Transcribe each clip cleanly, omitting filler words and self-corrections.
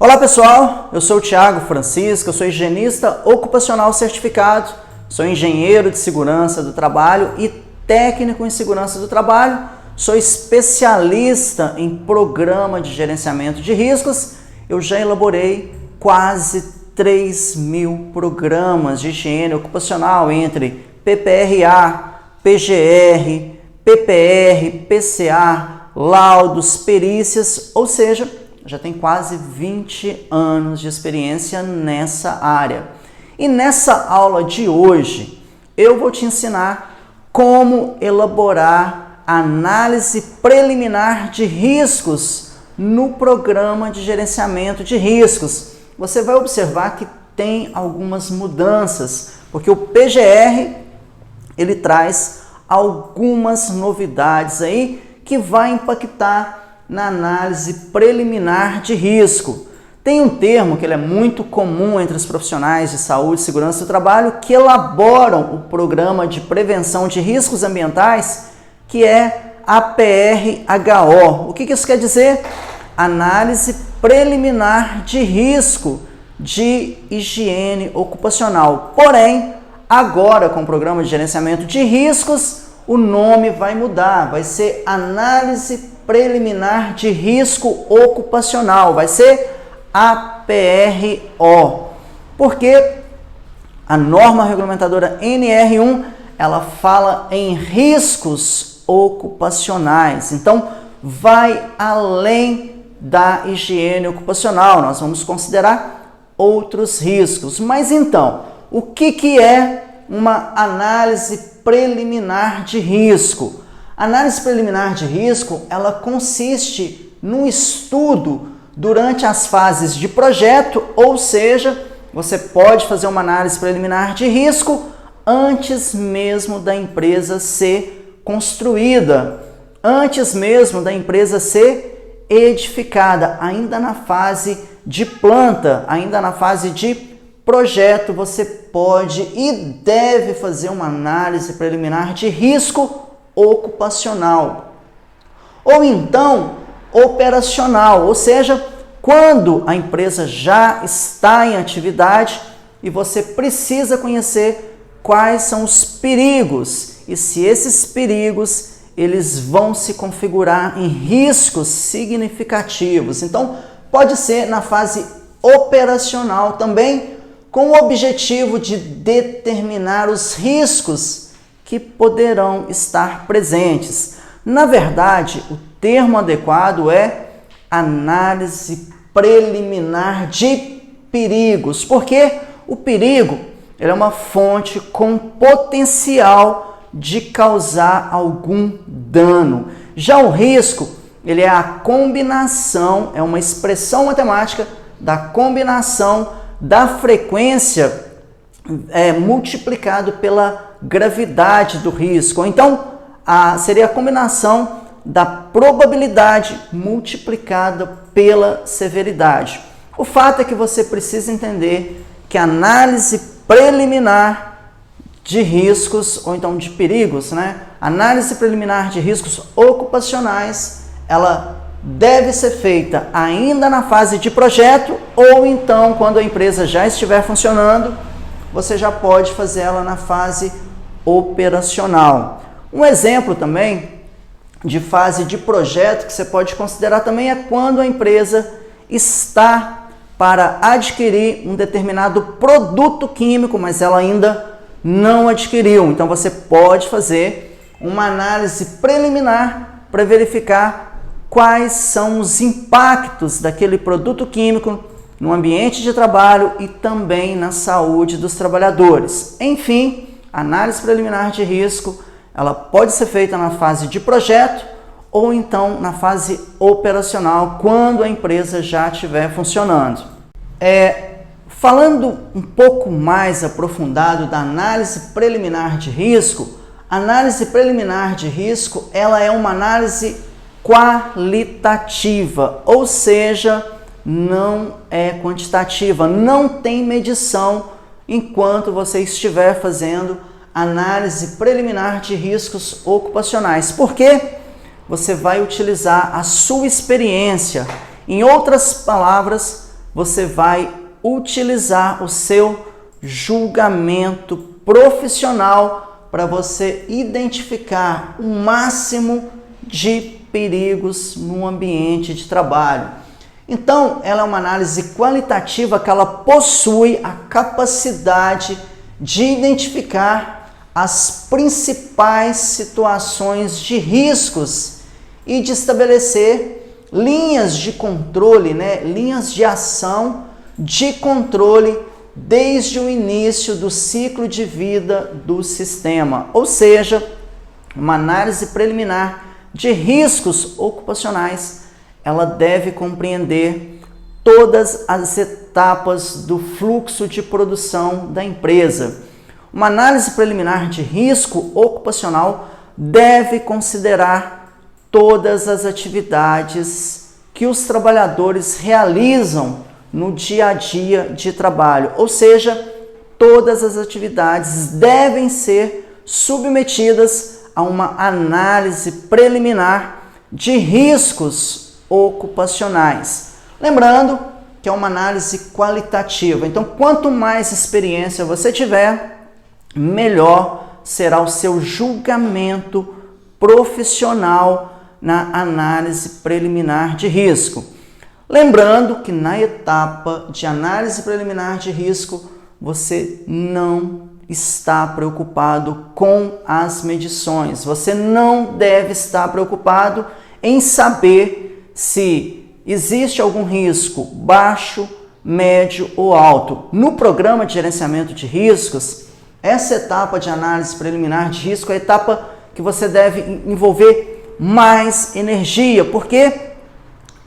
Olá pessoal, eu sou o Thiago Francisco, eu sou higienista ocupacional certificado, sou engenheiro de segurança do trabalho e técnico em segurança do trabalho, sou especialista em programa de gerenciamento de riscos. Eu já elaborei quase 3.000 programas de higiene ocupacional entre PPRA, PGR, PPR, PCA, laudos, perícias, ou seja, já tem quase 20 anos de experiência nessa área. E nessa aula de hoje, eu vou te ensinar como elaborar análise preliminar de riscos no programa de gerenciamento de riscos. Você vai observar que tem algumas mudanças, porque o PGR, ele traz algumas novidades aí que vai impactar na análise preliminar de risco. Tem um termo que ele é muito comum entre os profissionais de saúde e segurança do trabalho que elaboram o programa de prevenção de riscos ambientais, que é APRHO. O que isso quer dizer? Análise preliminar de risco de higiene ocupacional. Porém, agora com o programa de gerenciamento de riscos, o nome vai mudar, vai ser análise preliminar de risco ocupacional, vai ser APRO. Porque a norma regulamentadora NR1, ela fala em riscos ocupacionais. Então, vai além da higiene ocupacional. Nós vamos considerar outros riscos. Mas então, o que é uma análise preliminar de risco? A análise preliminar de risco, ela consiste num estudo durante as fases de projeto, ou seja, você pode fazer uma análise preliminar de risco antes mesmo da empresa ser construída, antes mesmo da empresa ser edificada, ainda na fase de planta, ainda na fase de projeto, você pode e deve fazer uma análise preliminar de risco ocupacional, ou então operacional, ou seja, quando a empresa já está em atividade e você precisa conhecer quais são os perigos e se esses perigos eles vão se configurar em riscos significativos. Então, pode ser na fase operacional também, com o objetivo de determinar os riscos que poderão estar presentes. Na verdade, o termo adequado é análise preliminar de perigos, porque o perigo ele é uma fonte com potencial de causar algum dano. Já o risco, ele é a combinação, é uma expressão matemática da combinação da frequência multiplicado pela gravidade do risco. Então, seria a combinação da probabilidade multiplicada pela severidade. O fato é que você precisa entender que a análise preliminar de riscos, ou então de perigos, análise preliminar de riscos ocupacionais, ela deve ser feita ainda na fase de projeto, ou então quando a empresa já estiver funcionando, você já pode fazer ela na fase operacional. Um exemplo também de fase de projeto que você pode considerar também é quando a empresa está para adquirir um determinado produto químico, mas ela ainda não adquiriu. Então você pode fazer uma análise preliminar para verificar quais são os impactos daquele produto químico no ambiente de trabalho e também na saúde dos trabalhadores. Enfim, análise preliminar de risco, ela pode ser feita na fase de projeto ou então na fase operacional, quando a empresa já estiver funcionando. Falando um pouco mais aprofundado da análise preliminar de risco, a análise preliminar de risco ela é uma análise qualitativa, ou seja, não é quantitativa, não tem medição enquanto você estiver fazendo análise preliminar de riscos ocupacionais. Por quê? Você vai utilizar a sua experiência. Em outras palavras, você vai utilizar o seu julgamento profissional para você identificar o máximo de perigos no ambiente de trabalho. Então, ela é uma análise qualitativa que ela possui a capacidade de identificar as principais situações de riscos e de estabelecer linhas de controle, linhas de ação de controle desde o início do ciclo de vida do sistema, ou seja, uma análise preliminar de riscos ocupacionais. Ela deve compreender todas as etapas do fluxo de produção da empresa. Uma análise preliminar de risco ocupacional deve considerar todas as atividades que os trabalhadores realizam no dia a dia de trabalho, ou seja, todas as atividades devem ser submetidas a uma análise preliminar de riscos ocupacionais. Lembrando que é uma análise qualitativa, então quanto mais experiência você tiver, melhor será o seu julgamento profissional na análise preliminar de risco. Lembrando que na etapa de análise preliminar de risco, você não está preocupado com as medições. Você não deve estar preocupado em saber se existe algum risco baixo, médio ou alto. No programa de gerenciamento de riscos, essa etapa de análise preliminar de risco é a etapa que você deve envolver mais energia, porque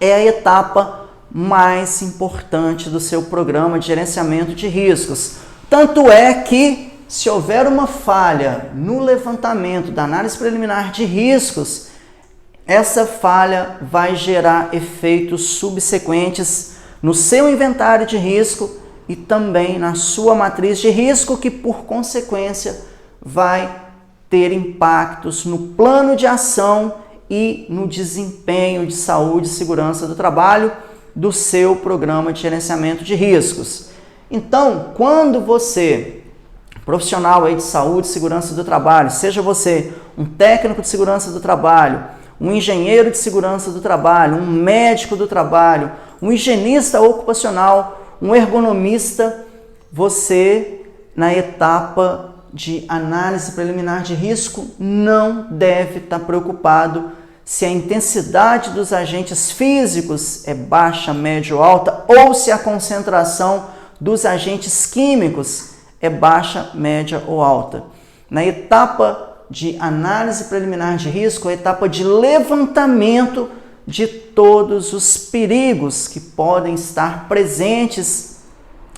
é a etapa mais importante do seu programa de gerenciamento de riscos. Tanto é que, se houver uma falha no levantamento da análise preliminar de riscos, essa falha vai gerar efeitos subsequentes no seu inventário de risco e também na sua matriz de risco, que por consequência vai ter impactos no plano de ação e no desempenho de saúde e segurança do trabalho do seu programa de gerenciamento de riscos. Então, quando você, profissional aí de saúde e segurança do trabalho, seja você um técnico de segurança do trabalho, um engenheiro de segurança do trabalho, um médico do trabalho, um higienista ocupacional, um ergonomista, você, na etapa de análise preliminar de risco, não deve estar preocupado se a intensidade dos agentes físicos é baixa, média ou alta, ou se a concentração dos agentes químicos é baixa, média ou alta. Na etapa de análise preliminar de risco, a etapa de levantamento de todos os perigos que podem estar presentes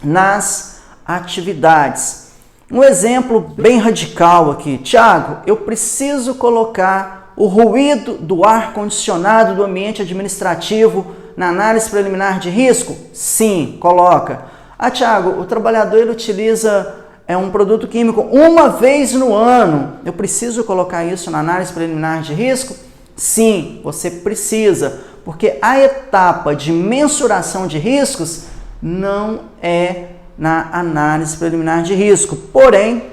nas atividades. Um exemplo bem radical aqui. Tiago, eu preciso colocar o ruído do ar-condicionado do ambiente administrativo na análise preliminar de risco? Sim, coloca. Ah, Tiago, o trabalhador ele utiliza um produto químico uma vez no ano. Eu preciso colocar isso na análise preliminar de risco? Sim, você precisa, porque a etapa de mensuração de riscos não é na análise preliminar de risco. Porém,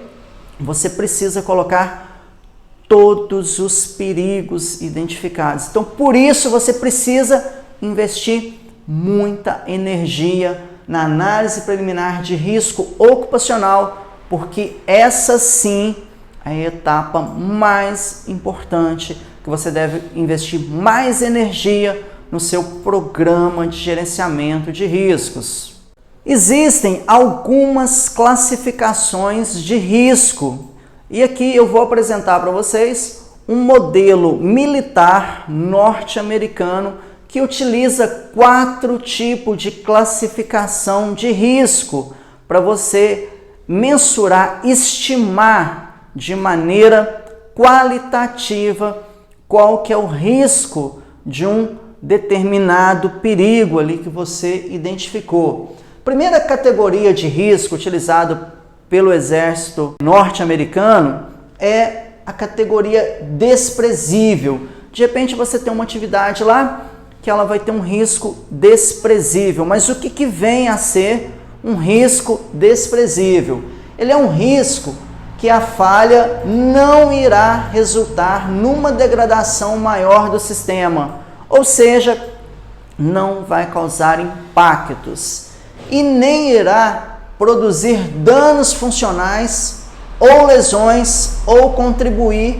você precisa colocar todos os perigos identificados. Então, por isso, você precisa investir muita energia na análise preliminar de risco ocupacional, porque essa sim é a etapa mais importante que você deve investir mais energia no seu programa de gerenciamento de riscos. Existem algumas classificações de risco e aqui eu vou apresentar para vocês um modelo militar norte-americano que utiliza 4 tipos de classificação de risco para você mensurar, estimar de maneira qualitativa qual que é o risco de um determinado perigo ali que você identificou. Primeira categoria de risco utilizada pelo exército norte-americano é a categoria desprezível. De repente você tem uma atividade lá que ela vai ter um risco desprezível. Mas o que vem a ser um risco desprezível? Ele é um risco que a falha não irá resultar numa degradação maior do sistema, ou seja, não vai causar impactos e nem irá produzir danos funcionais ou lesões ou contribuir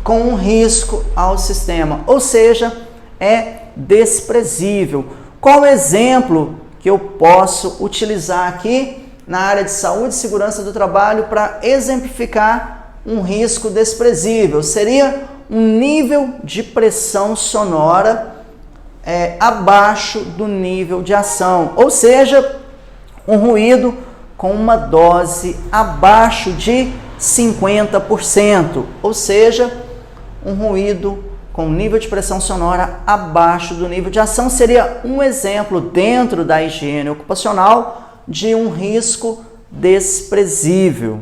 com um risco ao sistema, ou seja, é desprezível. Qual exemplo que eu posso utilizar aqui na área de saúde e segurança do trabalho para exemplificar um risco desprezível? Seria um nível de pressão sonora abaixo do nível de ação, ou seja, um ruído com uma dose abaixo de 50%, ou seja, um ruído com nível de pressão sonora abaixo do nível de ação seria um exemplo dentro da higiene ocupacional de um risco desprezível.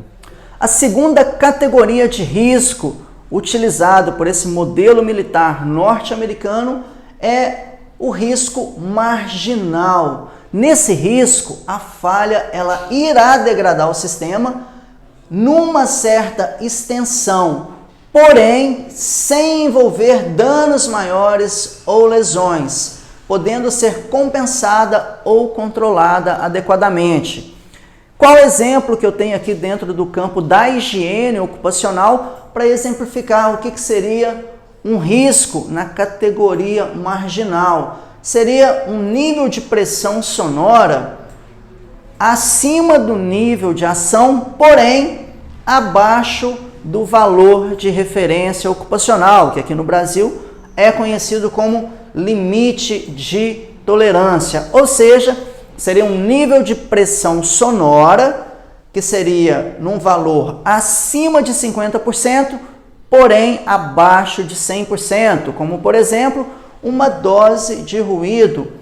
A segunda categoria de risco utilizado por esse modelo militar norte-americano é o risco marginal. Nesse risco, a falha ela irá degradar o sistema numa certa extensão, porém sem envolver danos maiores ou lesões, podendo ser compensada ou controlada adequadamente. Qual exemplo que eu tenho aqui dentro do campo da higiene ocupacional para exemplificar o que seria um risco na categoria marginal? Seria um nível de pressão sonora acima do nível de ação, porém abaixo do valor de referência ocupacional, que aqui no Brasil é conhecido como limite de tolerância, ou seja, seria um nível de pressão sonora que seria num valor acima de 50%, porém abaixo de 100%, como por exemplo, uma dose de ruído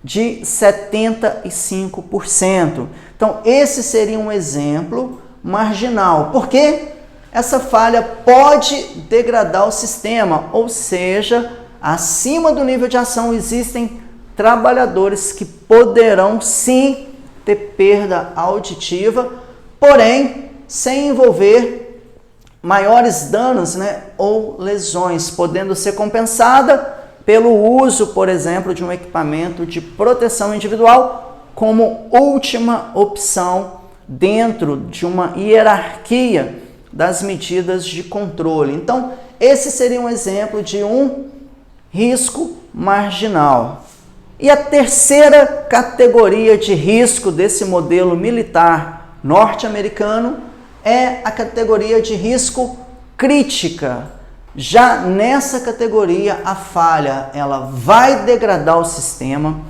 de 75%. Então, esse seria um exemplo marginal, porque essa falha pode degradar o sistema, ou seja, acima do nível de ação existem trabalhadores que poderão sim ter perda auditiva, porém sem envolver maiores danos, ou lesões, podendo ser compensada pelo uso, por exemplo, de um equipamento de proteção individual como última opção dentro de uma hierarquia das medidas de controle. Então, esse seria um exemplo de um risco marginal. E a terceira categoria de risco desse modelo militar norte-americano é a categoria de risco crítica. Já nessa categoria, a falha ela vai degradar o sistema,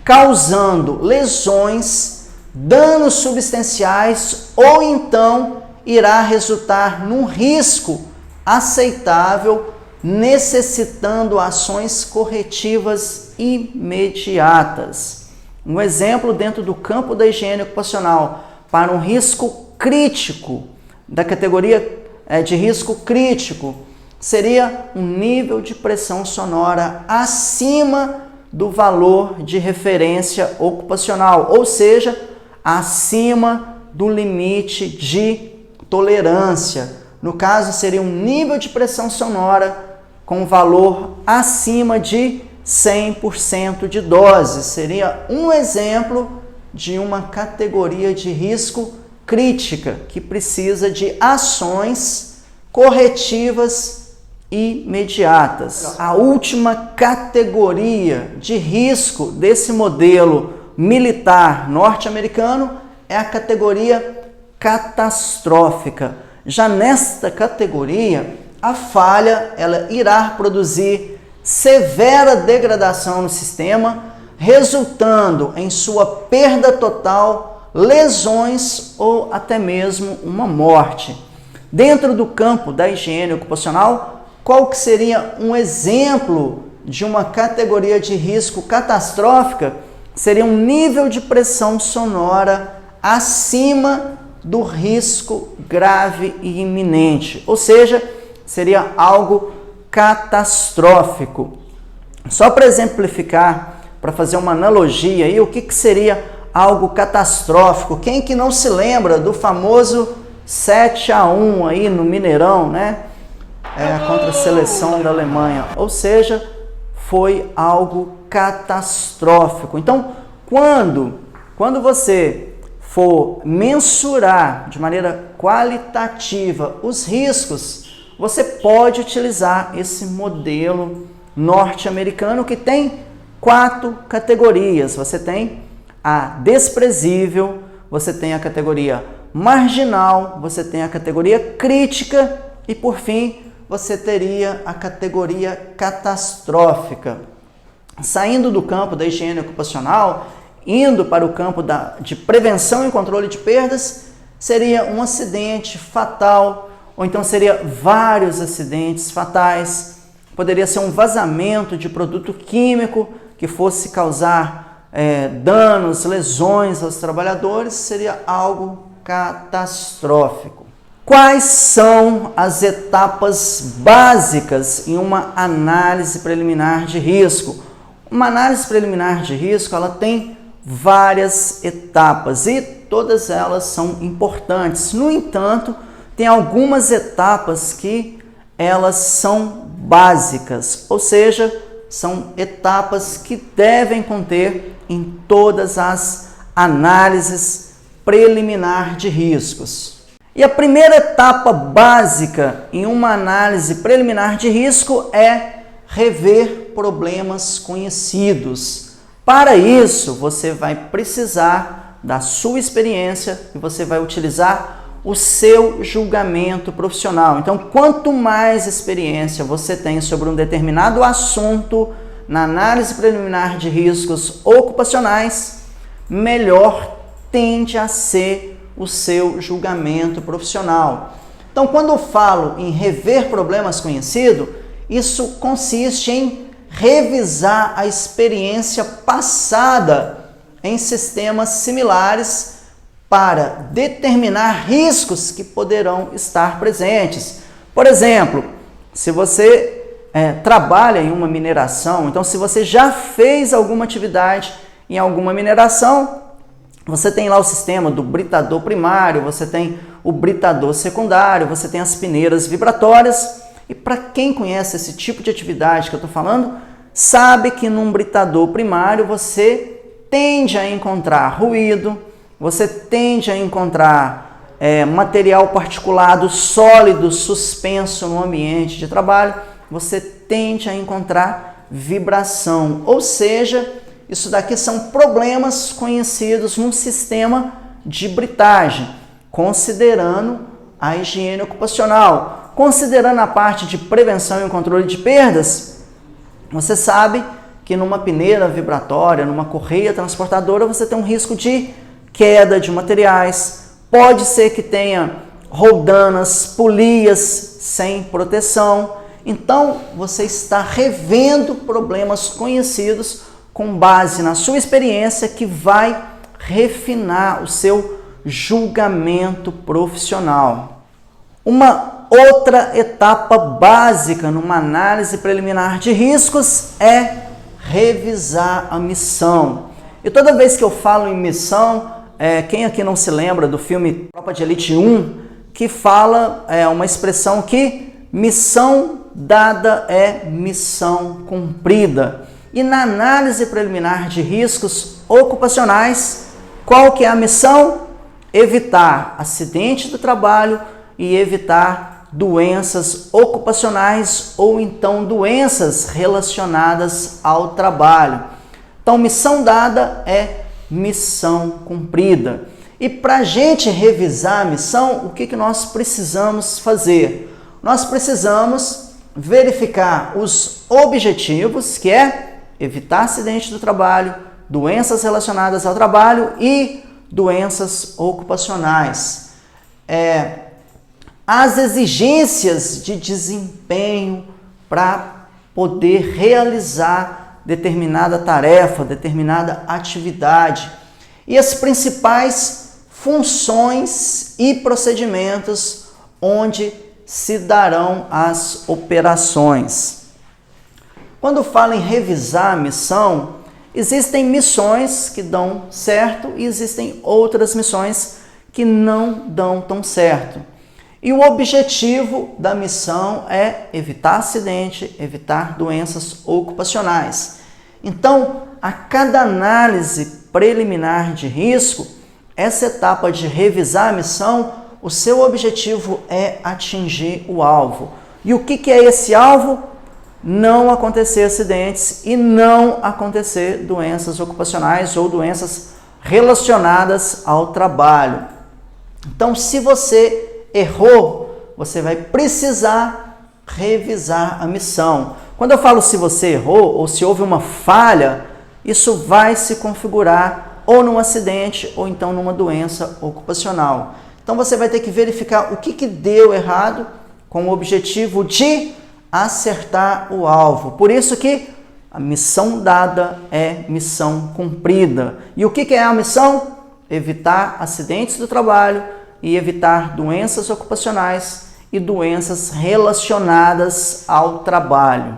causando lesões, danos substanciais ou então irá resultar num risco aceitável, necessitando ações corretivas imediatas. Um exemplo dentro do campo da higiene ocupacional para um risco crítico, da categoria de risco crítico, seria um nível de pressão sonora acima do valor de referência ocupacional, ou seja, acima do limite de tolerância. No caso, seria um nível de pressão sonora com valor acima de 100% de dose. Seria um exemplo de uma categoria de risco crítica que precisa de ações corretivas imediatas. A última categoria de risco desse modelo militar norte-americano é a categoria catastrófica. Já nesta categoria, a falha ela irá produzir severa degradação no sistema, resultando em sua perda total, lesões ou até mesmo uma morte. Dentro do campo da higiene ocupacional, qual que seria um exemplo de uma categoria de risco catastrófica? Seria um nível de pressão sonora acima do risco grave e iminente, ou seja, seria algo catastrófico. Só para exemplificar, para fazer uma analogia aí, o que seria algo catastrófico? Quem que não se lembra do famoso 7-1 aí no Mineirão, né? Contra a seleção da Alemanha. Ou seja, foi algo catastrófico. Então, quando você for mensurar de maneira qualitativa os riscos, você pode utilizar esse modelo norte-americano que tem 4 categorias. Você tem a desprezível, você tem a categoria marginal, você tem a categoria crítica e, por fim, você teria a categoria catastrófica. Saindo do campo da higiene ocupacional, indo para o campo de prevenção e controle de perdas, seria um acidente fatal, ou então seria vários acidentes fatais. Poderia ser um vazamento de produto químico que fosse causar danos, lesões aos trabalhadores, seria algo catastrófico. Quais são as etapas básicas em uma análise preliminar de risco? Uma análise preliminar de risco, ela tem várias etapas e todas elas são importantes. No entanto, tem algumas etapas que elas são básicas, ou seja, são etapas que devem conter em todas as análises preliminar de riscos. E a primeira etapa básica em uma análise preliminar de risco é rever problemas conhecidos. Para isso, você vai precisar da sua experiência e você vai utilizar o seu julgamento profissional. Então, quanto mais experiência você tem sobre um determinado assunto na análise preliminar de riscos ocupacionais, melhor tende a ser o seu julgamento profissional. Então, quando eu falo em rever problemas conhecidos, isso consiste em revisar a experiência passada em sistemas similares para determinar riscos que poderão estar presentes. Por exemplo, se você trabalha em uma mineração, então se você já fez alguma atividade em alguma mineração, você tem lá o sistema do britador primário, você tem o britador secundário, você tem as peneiras vibratórias. E para quem conhece esse tipo de atividade que eu estou falando, sabe que num britador primário você tende a encontrar ruído, você tende a encontrar material particulado sólido suspenso no ambiente de trabalho, você tende a encontrar vibração, ou seja, isso daqui são problemas conhecidos num sistema de britagem, considerando a higiene ocupacional, considerando a parte de prevenção e controle de perdas. Você sabe que numa peneira vibratória, numa correia transportadora, você tem um risco de queda de materiais, pode ser que tenha roldanas, polias sem proteção. Então, você está revendo problemas conhecidos com base na sua experiência que vai refinar o seu julgamento profissional. Uma outra etapa básica numa análise preliminar de riscos é revisar a missão. E toda vez que eu falo em missão, quem aqui não se lembra do filme Tropa de Elite 1, que fala uma expressão que missão dada é missão cumprida. E na análise preliminar de riscos ocupacionais, qual que é a missão? Evitar acidente do trabalho e evitar doenças ocupacionais ou então doenças relacionadas ao trabalho. Então, missão dada é missão cumprida. E para a gente revisar a missão, o que nós precisamos fazer? Nós precisamos verificar os objetivos, que é evitar acidente do trabalho, doenças relacionadas ao trabalho e doenças ocupacionais. As exigências de desempenho para poder realizar determinada tarefa, determinada atividade e as principais funções e procedimentos onde se darão as operações. Quando fala em revisar a missão, existem missões que dão certo e existem outras missões que não dão tão certo. E o objetivo da missão é evitar acidente, evitar doenças ocupacionais. Então, a cada análise preliminar de risco, essa etapa de revisar a missão, o seu objetivo é atingir o alvo. E o que é esse alvo? Não acontecer acidentes e não acontecer doenças ocupacionais ou doenças relacionadas ao trabalho. Então, se você errou, você vai precisar revisar a missão. Quando eu falo se você errou ou se houve uma falha, isso vai se configurar ou num acidente ou então numa doença ocupacional. Então você vai ter que verificar o que deu errado com o objetivo de acertar o alvo. Por isso que a missão dada é missão cumprida. E o que é a missão? Evitar acidentes do trabalho e evitar doenças ocupacionais e doenças relacionadas ao trabalho.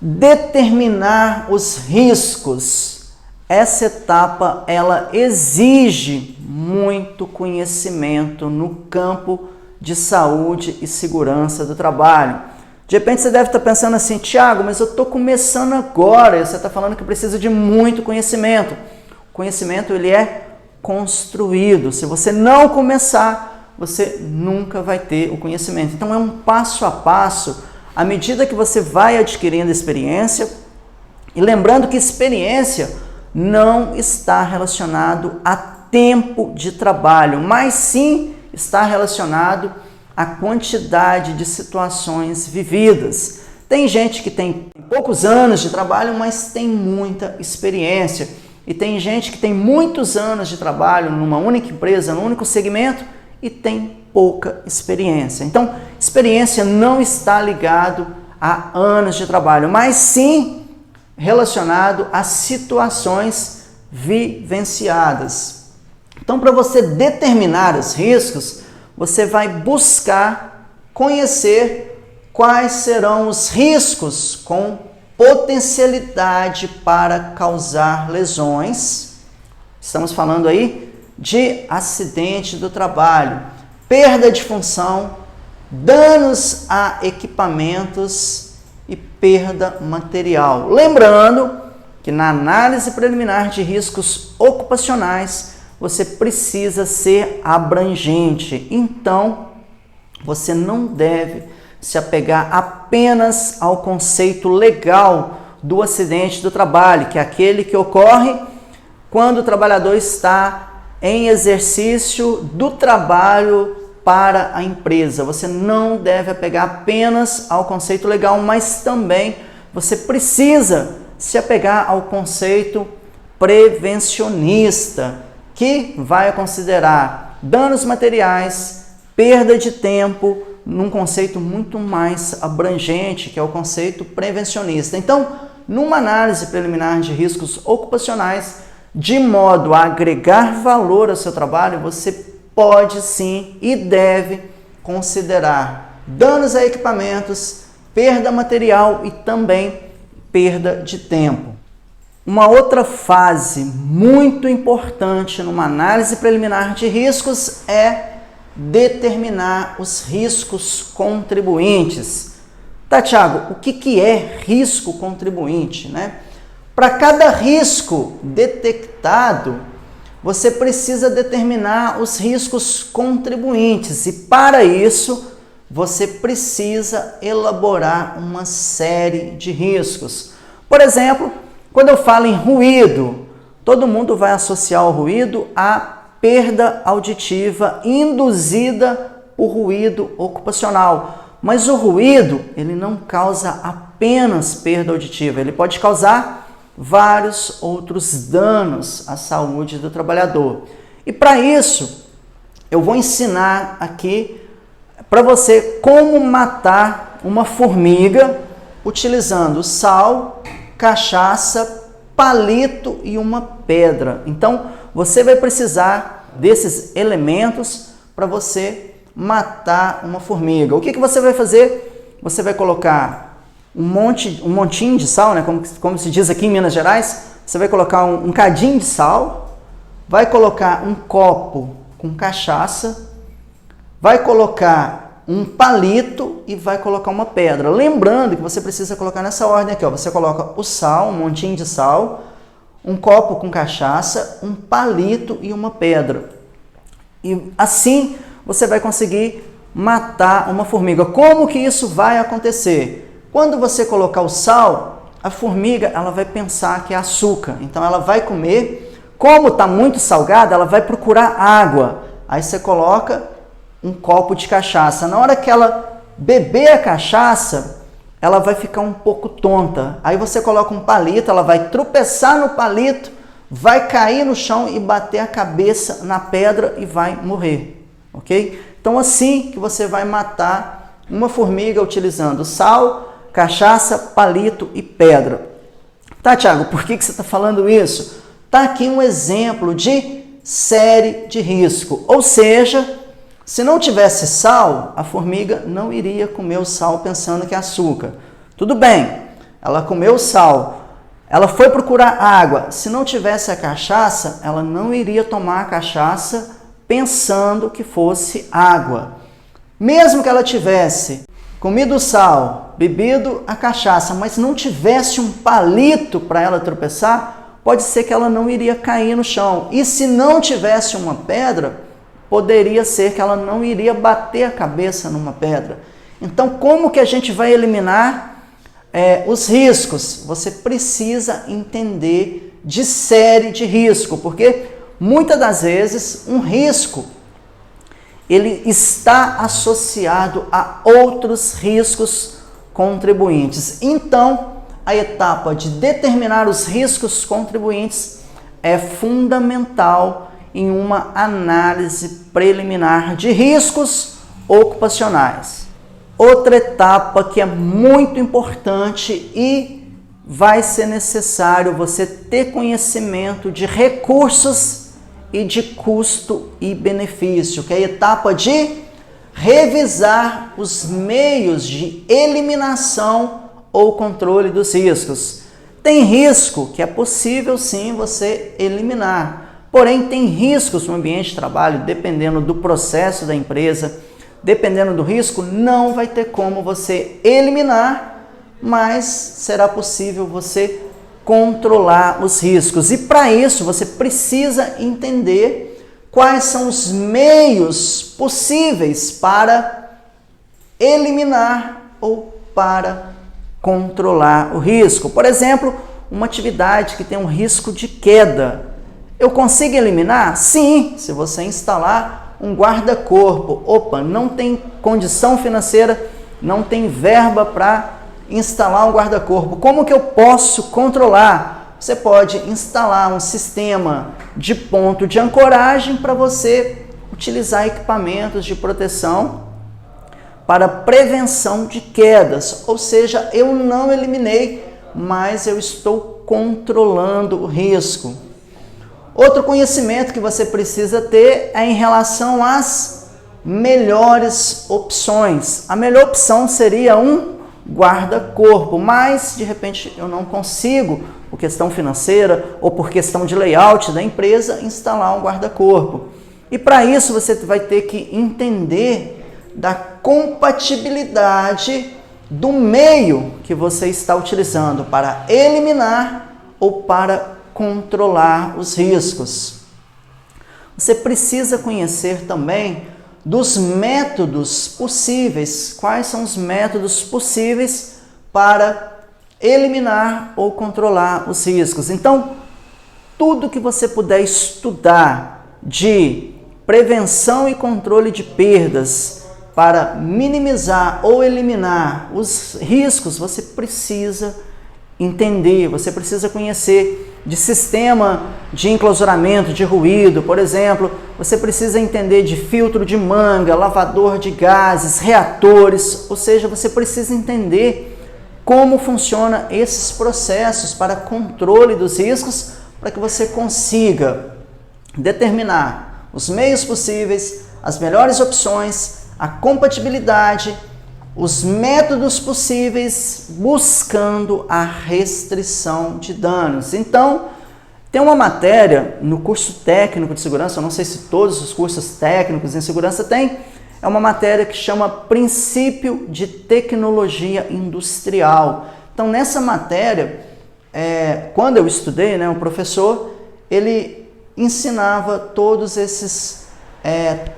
Determinar os riscos. Essa etapa, ela exige muito conhecimento no campo de saúde e segurança do trabalho. De repente você deve estar pensando assim, Tiago, mas eu estou começando agora, você está falando que precisa de muito conhecimento. O conhecimento, ele é construído. Se você não começar, você nunca vai ter o conhecimento. Então é um passo a passo, à medida que você vai adquirindo experiência, e lembrando que experiência não está relacionado a tempo de trabalho, mas sim está relacionado à quantidade de situações vividas. Tem gente que tem poucos anos de trabalho, mas tem muita experiência. E tem gente que tem muitos anos de trabalho numa única empresa, num único segmento, e tem pouca experiência. Então, experiência não está ligado a anos de trabalho, mas sim relacionado a situações vivenciadas. Então, para você determinar os riscos, você vai buscar conhecer quais serão os riscos com potencialidade para causar lesões. Estamos falando aí de acidente do trabalho, perda de função, danos a equipamentos e perda material. Lembrando que na análise preliminar de riscos ocupacionais, você precisa ser abrangente. Então, você não deve se apegar apenas ao conceito legal do acidente do trabalho, que é aquele que ocorre quando o trabalhador está em exercício do trabalho para a empresa. Você não deve apegar apenas ao conceito legal, mas também você precisa se apegar ao conceito prevencionista, que vai considerar danos materiais, perda de tempo, num conceito muito mais abrangente, que é o conceito prevencionista. Então, numa análise preliminar de riscos ocupacionais, de modo a agregar valor ao seu trabalho, você pode sim e deve considerar danos a equipamentos, perda material e também perda de tempo. Uma outra fase muito importante numa análise preliminar de riscos é determinar os riscos contribuintes. Tá, Tiago, o que é risco contribuinte, né? Para cada risco detectado, você precisa determinar os riscos contribuintes e, para isso, você precisa elaborar uma série de riscos. Por exemplo, quando eu falo em ruído, todo mundo vai associar o ruído à perda auditiva induzida por ruído ocupacional. Mas o ruído, ele não causa apenas perda auditiva, ele pode causar vários outros danos à saúde do trabalhador. E para isso, eu vou ensinar aqui para você como matar uma formiga utilizando sal, cachaça, palito e uma pedra. Então, você vai precisar desses elementos para você matar uma formiga. O que você vai fazer? Você vai colocar um montinho de sal, né? Como se diz aqui em Minas Gerais, você vai colocar um cadinho de sal, vai colocar um copo com cachaça, vai colocar um palito e vai colocar uma pedra. Lembrando que você precisa colocar nessa ordem aqui, ó. Você coloca o sal, um montinho de sal, um copo com cachaça, um palito e uma pedra. E assim você vai conseguir matar uma formiga. Como que isso vai acontecer? Quando você colocar o sal, a formiga ela vai pensar que é açúcar. Então ela vai comer. Como está muito salgada, ela vai procurar água. Aí você coloca um copo de cachaça. Na hora que ela beber a cachaça, ela vai ficar um pouco tonta. Aí você coloca um palito, ela vai tropeçar no palito, vai cair no chão e bater a cabeça na pedra e vai morrer, ok? Então assim que você vai matar uma formiga utilizando sal, cachaça, palito e pedra. Tá, Thiago, por que você está falando isso? Tá aqui um exemplo de série de risco, ou seja, se não tivesse sal, a formiga não iria comer o sal pensando que é açúcar. Tudo bem, ela comeu o sal, ela foi procurar água. Se não tivesse a cachaça, ela não iria tomar a cachaça pensando que fosse água. Mesmo que ela tivesse comido o sal, bebido a cachaça, mas não tivesse um palito para ela tropeçar, pode ser que ela não iria cair no chão. E se não tivesse uma pedra, poderia ser que ela não iria bater a cabeça numa pedra. Então, como que a gente vai eliminar os riscos? Você precisa entender de série de risco, porque muitas das vezes um risco ele está associado a outros riscos contribuintes. Então, a etapa de determinar os riscos contribuintes é fundamental em uma análise preliminar de riscos ocupacionais. Outra etapa que é muito importante e vai ser necessário você ter conhecimento de recursos e de custo e benefício, que é a etapa de revisar os meios de eliminação ou controle dos riscos. Tem risco que é possível sim você eliminar. Porém, tem riscos no ambiente de trabalho, dependendo do processo da empresa, dependendo do risco, não vai ter como você eliminar, mas será possível você controlar os riscos. E para isso, você precisa entender quais são os meios possíveis para eliminar ou para controlar o risco. Por exemplo, uma atividade que tem um risco de queda. Eu consigo eliminar? Sim, se você instalar um guarda-corpo. Opa, não tem condição financeira, não tem verba para instalar um guarda-corpo. Como que eu posso controlar? Você pode instalar um sistema de ponto de ancoragem para você utilizar equipamentos de proteção para prevenção de quedas. Ou seja, eu não eliminei, mas eu estou controlando o risco. Outro conhecimento que você precisa ter é em relação às melhores opções. A melhor opção seria um guarda-corpo, mas de repente eu não consigo, por questão financeira ou por questão de layout da empresa, instalar um guarda-corpo. E para isso você vai ter que entender da compatibilidade do meio que você está utilizando para eliminar ou para controlar os riscos. Você precisa conhecer também dos métodos possíveis. Quais são os métodos possíveis para eliminar ou controlar os riscos? Então, tudo que você puder estudar de prevenção e controle de perdas para minimizar ou eliminar os riscos, você precisa entender, você precisa conhecer de sistema de enclausuramento de ruído, por exemplo, você precisa entender de filtro de manga, lavador de gases, reatores, ou seja, você precisa entender como funcionam esses processos para controle dos riscos, para que você consiga determinar os meios possíveis, as melhores opções, a compatibilidade os métodos possíveis buscando a restrição de danos. Então, tem uma matéria no curso técnico de segurança, eu não sei se todos os cursos técnicos em segurança têm, é uma matéria que chama Princípio de Tecnologia Industrial. Então, nessa matéria, quando eu estudei, o professor, ele ensinava todos esses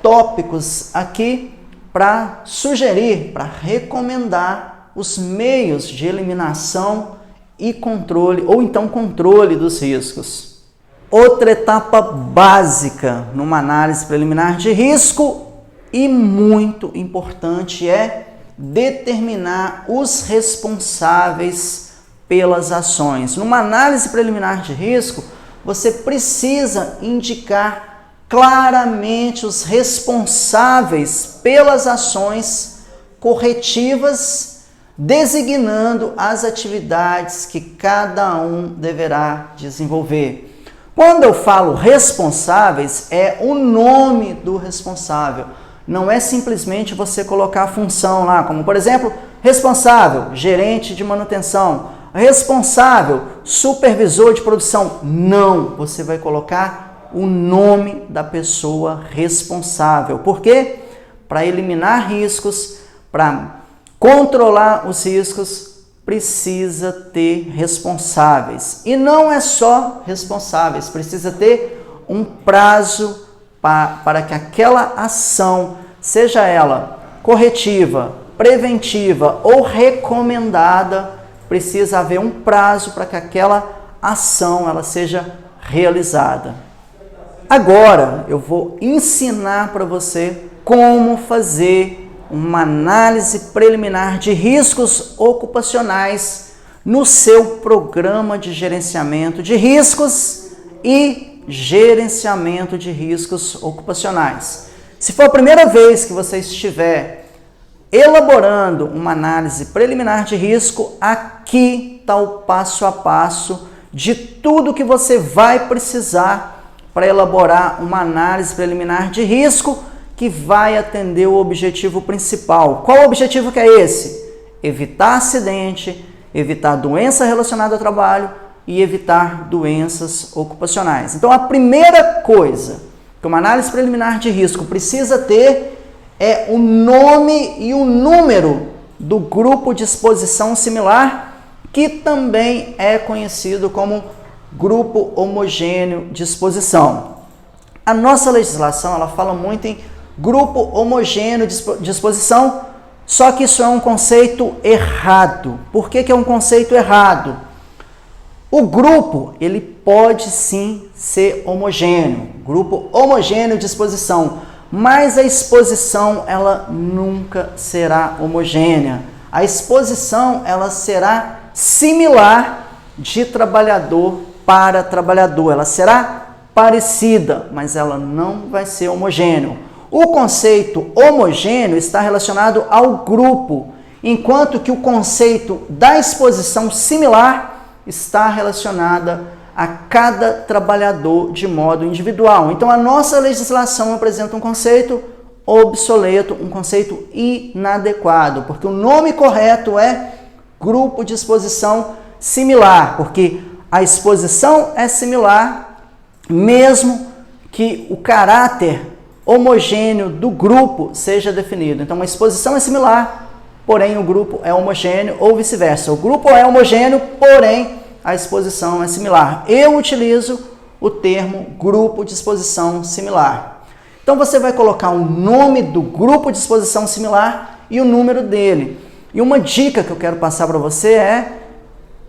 tópicos aqui para sugerir, para recomendar os meios de eliminação e controle, ou então controle dos riscos. Outra etapa básica numa análise preliminar de risco e muito importante é determinar os responsáveis pelas ações. Numa análise preliminar de risco, você precisa indicar claramente os responsáveis pelas ações corretivas, designando as atividades que cada um deverá desenvolver. Quando eu falo responsáveis, é o nome do responsável. Não é simplesmente você colocar a função lá, como por exemplo, responsável, gerente de manutenção, responsável, supervisor de produção. Não, você vai colocar o nome da pessoa responsável. Por quê? Para eliminar riscos, para controlar os riscos, precisa ter responsáveis. E não é só responsáveis, precisa ter um prazo para que aquela ação, seja ela corretiva, preventiva ou recomendada, precisa haver um prazo para que aquela ação ela seja realizada. Agora eu vou ensinar para você como fazer uma análise preliminar de riscos ocupacionais no seu programa de gerenciamento de riscos e gerenciamento de riscos ocupacionais. Se for a primeira vez que você estiver elaborando uma análise preliminar de risco, aqui está o passo a passo de tudo que você vai precisar para elaborar uma análise preliminar de risco que vai atender o objetivo principal. Qual o objetivo que é esse? Evitar acidente, evitar doença relacionada ao trabalho e evitar doenças ocupacionais. Então, a primeira coisa que uma análise preliminar de risco precisa ter é o nome e o número do grupo de exposição similar, que também é conhecido como grupo homogêneo de exposição. A nossa legislação ela fala muito em grupo homogêneo de exposição, só que isso é um conceito errado. Por que é um conceito errado? O grupo ele pode sim ser homogêneo, grupo homogêneo de exposição, mas a exposição ela nunca será homogênea. A exposição ela será similar de trabalhador para trabalhador, ela será parecida, mas ela não vai ser homogêneo. O conceito homogêneo está relacionado ao grupo, enquanto que o conceito da exposição similar está relacionada a cada trabalhador de modo individual. Então, a nossa legislação apresenta um conceito obsoleto, um conceito inadequado, porque o nome correto é grupo de exposição similar, porque a exposição é similar, mesmo que o caráter homogêneo do grupo seja definido. Então, a exposição é similar, porém o grupo é homogêneo, ou vice-versa. O grupo é homogêneo, porém a exposição é similar. Eu utilizo o termo grupo de exposição similar. Então, você vai colocar o nome do grupo de exposição similar e o número dele. E uma dica que eu quero passar para você é: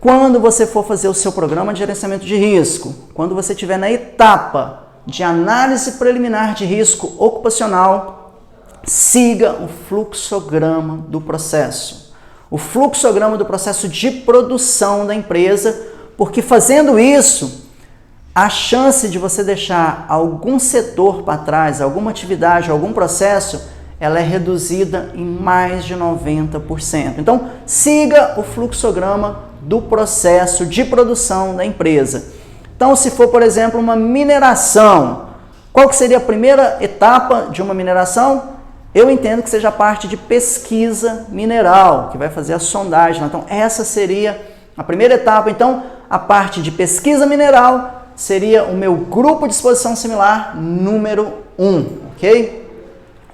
quando você for fazer o seu programa de gerenciamento de risco, quando você estiver na etapa de análise preliminar de risco ocupacional, siga o fluxograma do processo. O fluxograma do processo de produção da empresa, porque fazendo isso, a chance de você deixar algum setor para trás, alguma atividade, algum processo, ela é reduzida em mais de 90%. Então, siga o fluxograma do processo de produção da empresa. Então, se for, por exemplo, uma mineração, qual que seria a primeira etapa de uma mineração? Eu entendo que seja a parte de pesquisa mineral, que vai fazer a sondagem. Então, essa seria a primeira etapa. Então, a parte de pesquisa mineral seria o meu grupo de exposição similar número 1, ok?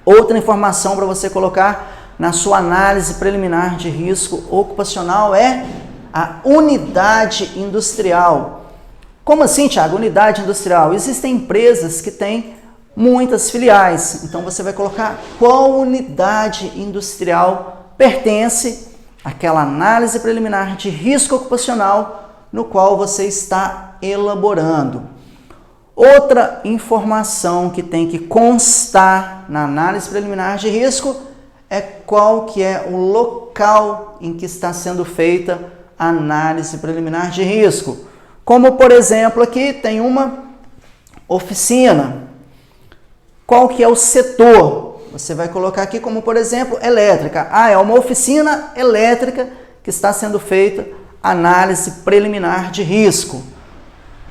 Outra informação para você colocar na sua análise preliminar de risco ocupacional é a unidade industrial. Como assim, Thiago? Unidade industrial? Existem empresas que têm muitas filiais. Então, você vai colocar qual unidade industrial pertence àquela análise preliminar de risco ocupacional no qual você está elaborando. Outra informação que tem que constar na análise preliminar de risco é qual que é o local em que está sendo feita a análise preliminar de risco. Como, por exemplo, aqui tem uma oficina. Qual que é o setor? Você vai colocar aqui como, por exemplo, elétrica. É uma oficina elétrica que está sendo feita análise preliminar de risco.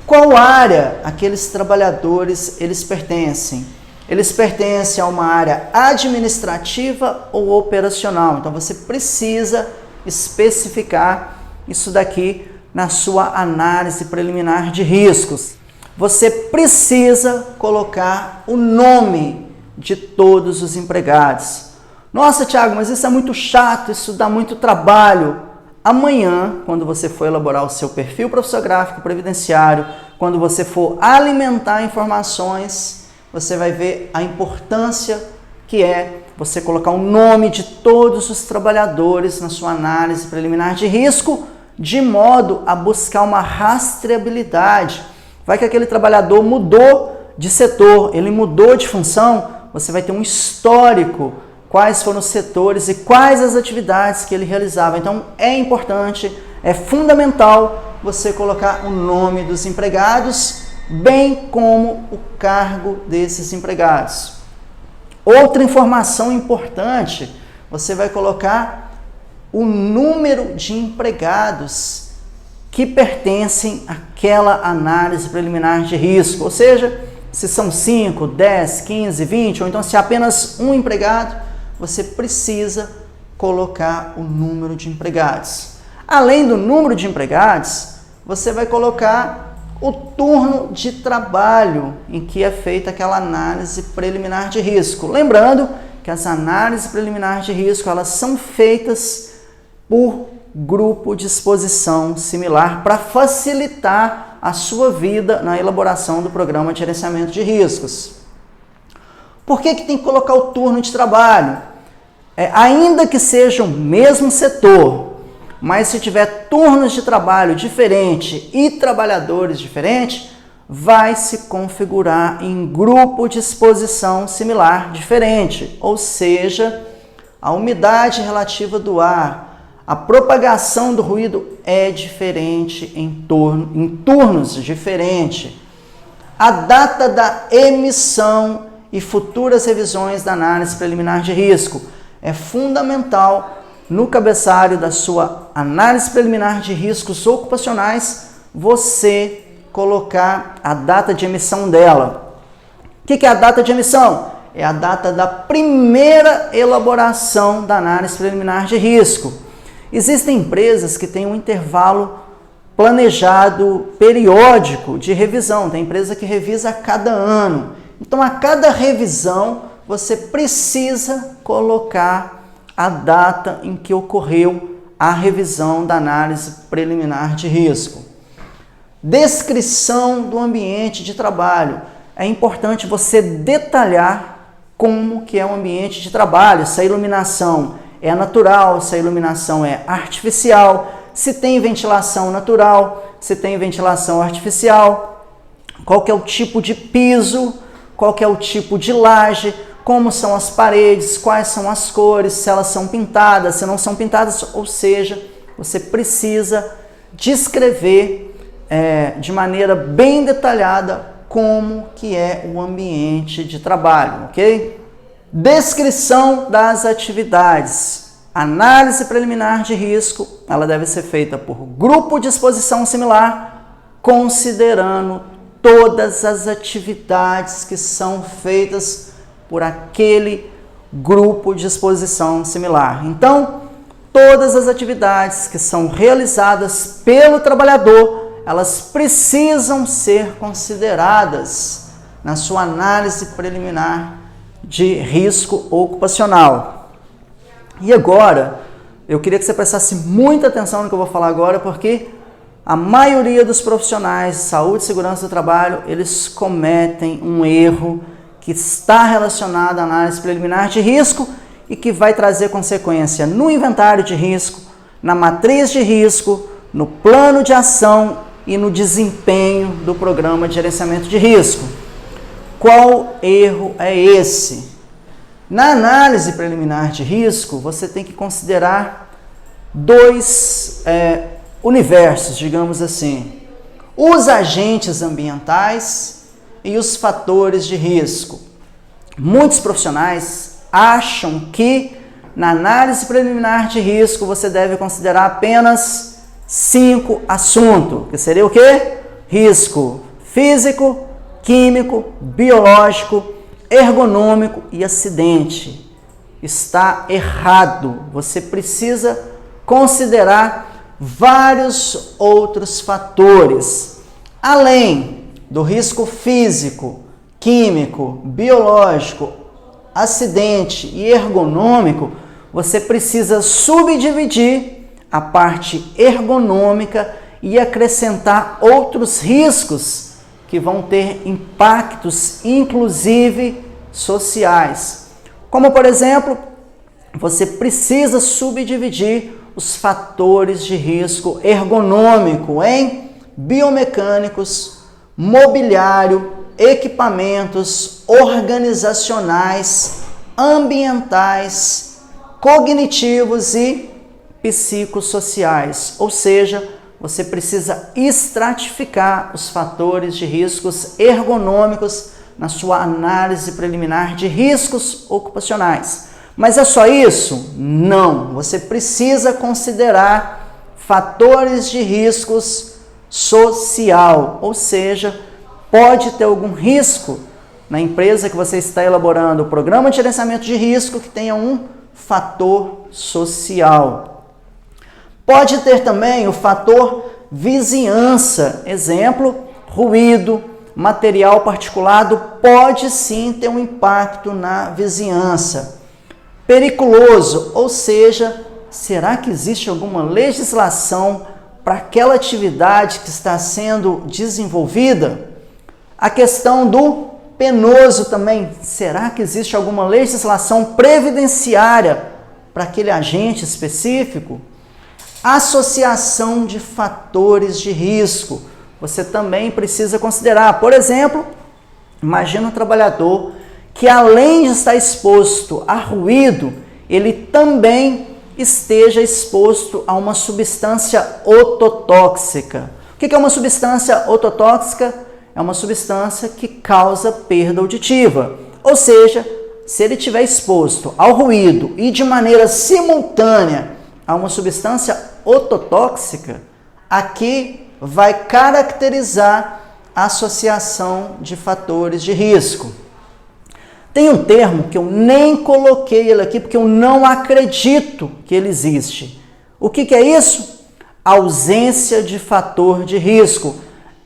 Qual área aqueles trabalhadores eles pertencem? Eles pertencem a uma área administrativa ou operacional. Então, você precisa especificar isso daqui na sua análise preliminar de riscos. Você precisa colocar o nome de todos os empregados. Nossa, Thiago, mas isso é muito chato, isso dá muito trabalho. Amanhã, quando você for elaborar o seu perfil profissiográfico previdenciário, quando você for alimentar informações, você vai ver a importância que é você colocar o nome de todos os trabalhadores na sua análise preliminar de risco, de modo a buscar uma rastreabilidade. Vai que aquele trabalhador mudou de setor, ele mudou de função, você vai ter um histórico, quais foram os setores e quais as atividades que ele realizava. Então, é importante, é fundamental você colocar o nome dos empregados, bem como o cargo desses empregados. Outra informação importante, você vai colocar o número de empregados que pertencem àquela análise preliminar de risco, ou seja, se são 5, 10, 15, 20, ou então se apenas um empregado, você precisa colocar o número de empregados. Além do número de empregados, você vai colocar o turno de trabalho em que é feita aquela análise preliminar de risco. Lembrando que as análises preliminares de risco, elas são feitas por grupo de exposição similar para facilitar a sua vida na elaboração do programa de gerenciamento de riscos. Por que tem que colocar o turno de trabalho? Ainda que seja o mesmo setor, mas se tiver turnos de trabalho diferentes e trabalhadores diferentes, vai se configurar em grupo de exposição similar diferente, ou seja, a umidade relativa do ar, a propagação do ruído é diferente em turnos diferentes. A data da emissão e futuras revisões da análise preliminar de risco é fundamental no cabeçalho da sua análise preliminar de riscos ocupacionais você colocar a data de emissão dela. O que é a data de emissão? É a data da primeira elaboração da análise preliminar de risco. Existem empresas que têm um intervalo planejado periódico de revisão. Tem empresa que revisa a cada ano. Então, a cada revisão, você precisa colocar a data em que ocorreu a revisão da análise preliminar de risco. Descrição do ambiente de trabalho. É importante você detalhar como que é o ambiente de trabalho, se a iluminação é natural, se a iluminação é artificial, se tem ventilação natural, se tem ventilação artificial, qual que é o tipo de piso, qual que é o tipo de laje, como são as paredes, quais são as cores, se elas são pintadas, se não são pintadas, ou seja, você precisa descrever de maneira bem detalhada como que é o ambiente de trabalho, ok? Descrição das atividades. Análise preliminar de risco, ela deve ser feita por grupo de exposição similar, considerando todas as atividades que são feitas por aquele grupo de exposição similar. Então, todas as atividades que são realizadas pelo trabalhador, elas precisam ser consideradas na sua análise preliminar de risco ocupacional. E agora, eu queria que você prestasse muita atenção no que eu vou falar agora, porque a maioria dos profissionais de saúde e segurança do trabalho, eles cometem um erro que está relacionado à análise preliminar de risco e que vai trazer consequência no inventário de risco, na matriz de risco, no plano de ação e no desempenho do programa de gerenciamento de risco. Qual erro é esse? Na análise preliminar de risco, você tem que considerar dois universos, digamos assim. Os agentes ambientais e os fatores de risco. Muitos profissionais acham que na análise preliminar de risco você deve considerar apenas 5 assuntos, que seria o quê? Risco físico, químico, biológico, ergonômico e acidente. Está errado. Você precisa considerar vários outros fatores. Além do risco físico, químico, biológico, acidente e ergonômico, você precisa subdividir a parte ergonômica e acrescentar outros riscos que vão ter impactos, inclusive sociais. Como, por exemplo, você precisa subdividir os fatores de risco ergonômico em biomecânicos, mobiliário, equipamentos, organizacionais, ambientais, cognitivos e psicossociais. Ou seja, você precisa estratificar os fatores de riscos ergonômicos na sua análise preliminar de riscos ocupacionais. Mas é só isso? Não. Você precisa considerar fatores de riscos social, ou seja, pode ter algum risco na empresa que você está elaborando o programa de gerenciamento de risco que tenha um fator social. Pode ter também o fator vizinhança, exemplo, ruído, material particulado, pode sim ter um impacto na vizinhança. Periculoso, ou seja, será que existe alguma legislação para aquela atividade que está sendo desenvolvida? A questão do penoso também, será que existe alguma legislação previdenciária para aquele agente específico? Associação de fatores de risco, você também precisa considerar. Por exemplo, imagina um trabalhador que além de estar exposto a ruído, ele também esteja exposto a uma substância ototóxica. O que é uma substância ototóxica? É uma substância que causa perda auditiva. Ou seja, se ele estiver exposto ao ruído e de maneira simultânea a uma substância ototóxica, aqui vai caracterizar a associação de fatores de risco. Tem um termo que eu nem coloquei ele aqui porque eu não acredito que ele existe. O que é isso? Ausência de fator de risco.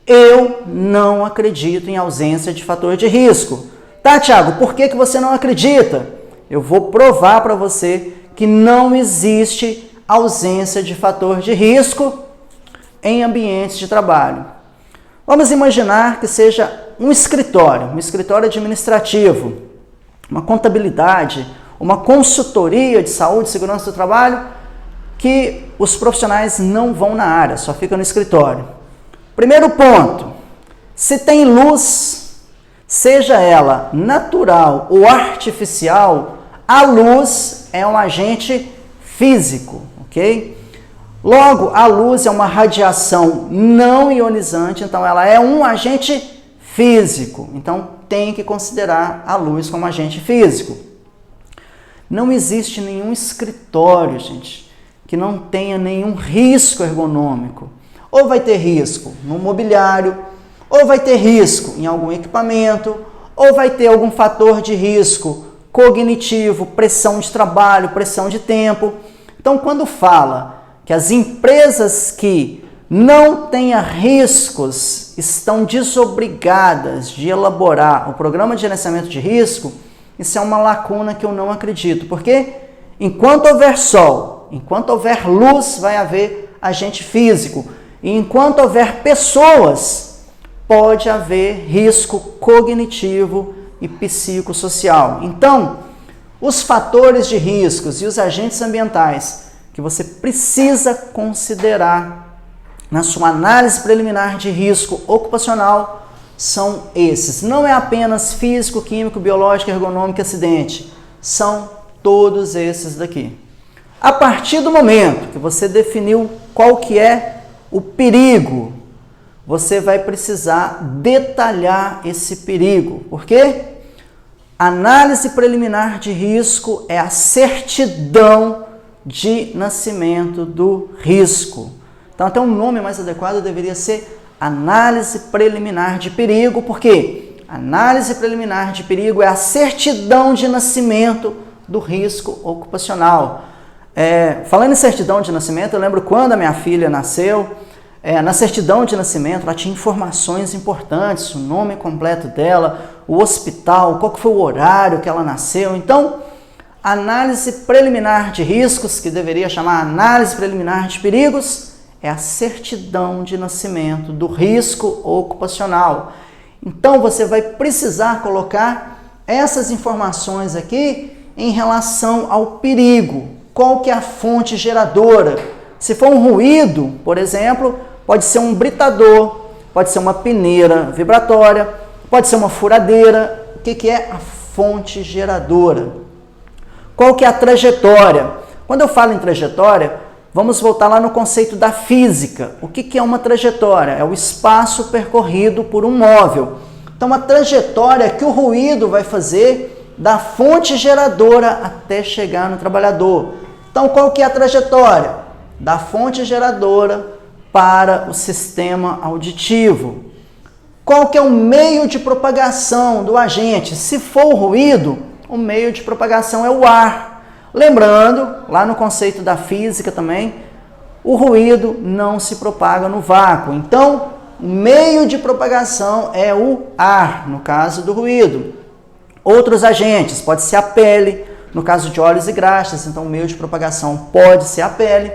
Eu não acredito em ausência de fator de risco. Tá, Thiago, por que você não acredita? Eu vou provar para você que não existe ausência de fator de risco em ambientes de trabalho. Vamos imaginar que seja um escritório administrativo, uma contabilidade, uma consultoria de saúde e segurança do trabalho, que os profissionais não vão na área, só ficam no escritório. Primeiro ponto, se tem luz, seja ela natural ou artificial, a luz é um agente físico, ok? Logo, a luz é uma radiação não ionizante, então ela é um agente físico. Então, tem que considerar a luz como agente físico. Não existe nenhum escritório, gente, que não tenha nenhum risco ergonômico. Ou vai ter risco no mobiliário, ou vai ter risco em algum equipamento, ou vai ter algum fator de risco cognitivo, pressão de trabalho, pressão de tempo. Então, quando fala que as empresas que não tenham riscos estão desobrigadas de elaborar o programa de gerenciamento de risco, isso é uma lacuna que eu não acredito, porque enquanto houver sol, enquanto houver luz, vai haver agente físico, e enquanto houver pessoas, pode haver risco cognitivo e psicossocial. Então, os fatores de riscos e os agentes ambientais que você precisa considerar na sua análise preliminar de risco ocupacional são esses. Não é apenas físico, químico, biológico, ergonômico e acidente. São todos esses daqui. A partir do momento que você definiu qual que é o perigo, você vai precisar detalhar esse perigo. Por quê? Análise preliminar de risco é a certidão de nascimento do risco. Então, até um nome mais adequado deveria ser análise preliminar de perigo, porque análise preliminar de perigo é a certidão de nascimento do risco ocupacional. Falando em certidão de nascimento, eu lembro quando a minha filha nasceu, na certidão de nascimento ela tinha informações importantes, o nome completo dela, o hospital, qual que foi o horário que ela nasceu. Então, análise preliminar de riscos, que deveria chamar análise preliminar de perigos, é a certidão de nascimento do risco ocupacional. Então, você vai precisar colocar essas informações aqui em relação ao perigo. Qual que é a fonte geradora? Se for um ruído, por exemplo, pode ser um britador, pode ser uma peneira vibratória, pode ser uma furadeira. O que é a fonte geradora? Qual que é a trajetória? Quando eu falo em trajetória, vamos voltar lá no conceito da física. O que é uma trajetória? É o espaço percorrido por um móvel. Então, a trajetória é que o ruído vai fazer da fonte geradora até chegar no trabalhador. Então, qual que é a trajetória? Da fonte geradora para o sistema auditivo. Qual que é o meio de propagação do agente? Se for o ruído, o meio de propagação é o ar. Lembrando, lá no conceito da física também, o ruído não se propaga no vácuo. Então, o meio de propagação é o ar, no caso do ruído. Outros agentes, pode ser a pele, no caso de olhos e graxas, então o meio de propagação pode ser a pele.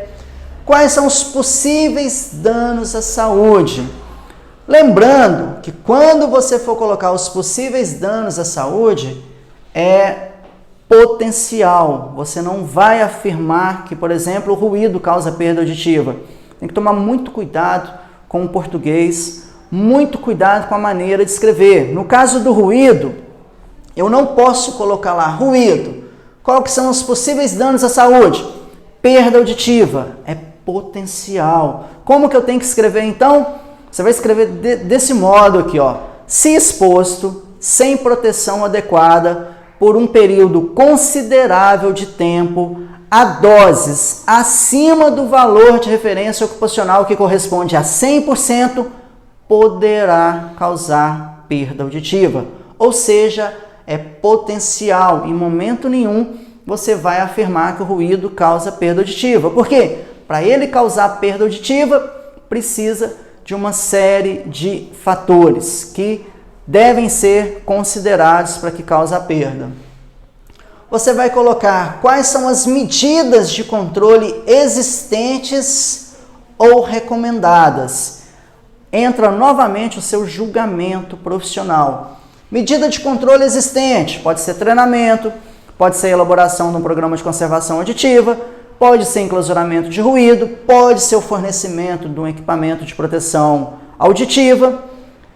Quais são os possíveis danos à saúde? Lembrando que quando você for colocar os possíveis danos à saúde, é potencial. Você não vai afirmar que, por exemplo, o ruído causa perda auditiva. Tem que tomar muito cuidado com o português, muito cuidado com a maneira de escrever. No caso do ruído, eu não posso colocar lá ruído. Qual que são os possíveis danos à saúde? Perda auditiva. É potencial. Como que eu tenho que escrever então? Você vai escrever desse modo aqui, ó. Se exposto, sem proteção adequada, por um período considerável de tempo, a doses acima do valor de referência ocupacional que corresponde a 100%, poderá causar perda auditiva. Ou seja, é potencial. Em momento nenhum você vai afirmar que o ruído causa perda auditiva. Por quê? Para ele causar perda auditiva, precisa de uma série de fatores que devem ser considerados para que cause a perda. Você vai colocar quais são as medidas de controle existentes ou recomendadas. Entra novamente o seu julgamento profissional. Medida de controle existente, pode ser treinamento, pode ser elaboração de um programa de conservação auditiva, pode ser enclausuramento de ruído, pode ser o fornecimento de um equipamento de proteção auditiva.